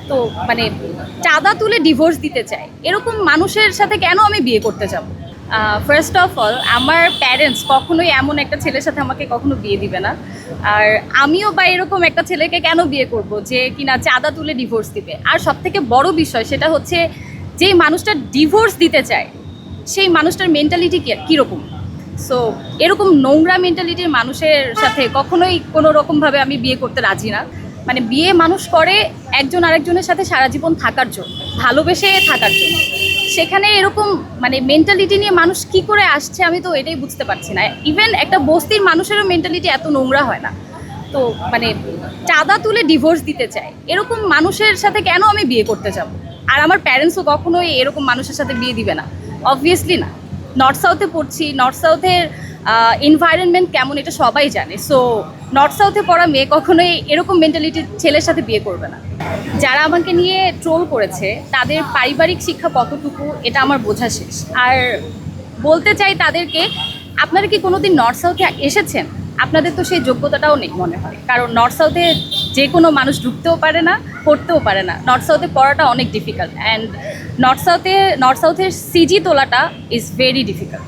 তো মানে চাঁদা তুলে ডিভোর্স দিতে চায়, এরকম মানুষের সাথে কেন আমি বিয়ে করতে যাব? ফার্স্ট অফ অল, আমার প্যারেন্টস কখনোই এমন একটা ছেলের সাথে আমাকে কখনো বিয়ে দিবে না। আর আমিও বা এরকম একটা ছেলেকে কেন বিয়ে করব যে কিনা চাঁদা তুলে ডিভোর্স দিবে? আর সব থেকে বড় বিষয় সেটা হচ্ছে, যেই মানুষটা ডিভোর্স দিতে চায় সেই মানুষটার মেন্টালিটি কীরকম। সো এরকম নোংরা মেন্টালিটির মানুষের সাথে কখনোই কোনো রকমভাবে আমি বিয়ে করতে রাজি না। মানে বিয়ে মানুষ করে একজন আরেকজনের সাথে সারা জীবন থাকার জন্য, ভালোবেসে থাকার জন্য। সেখানে এরকম মানে মেন্টালিটি নিয়ে মানুষ কি করে আসছে আমি তো এটাই বুঝতে পারছি না। ইভেন একটা বস্তির মানুষেরও মেন্টালিটি এত নোংরা হয় না। তো মানে চাঁদা তুলে ডিভোর্স দিতে চায়, এরকম মানুষের সাথে কেন আমি বিয়ে করতে যাব? আর আমার প্যারেন্টসও কখনোই এরকম মানুষের সাথে বিয়ে দিবে না, অবভিয়াসলি না। নর্থ সাউথে পড়ছি, নর্থ সাউথের এনভায়রনমেন্ট কেমন এটা সবাই জানে। সো নর্থ সাউথে পড়া মেয়ে কখনোই এরকম মেন্টালিটির ছেলের সাথে বিয়ে করবে না। যারা আমাকে নিয়ে ট্রোল করেছে তাদের পারিবারিক শিক্ষা কতটুকু এটা আমার বোঝা শেষ। আর বলতে চাই তাদেরকে, আপনারা কি কোনোদিন নর্থ সাউথে এসেছেন? আপনাদের তো সেই যোগ্যতাটাও নেই মনে হয়, কারণ নর্থ সাউথে যে কোনো মানুষ ঢুকতেও পারে না, পড়তেও পারে না। নর্থ সাউথে পড়াটা অনেক ডিফিকাল্ট, অ্যান্ড নর্থ সাউথের সিজি তোলাটা ইজ ভেরি ডিফিকাল্ট।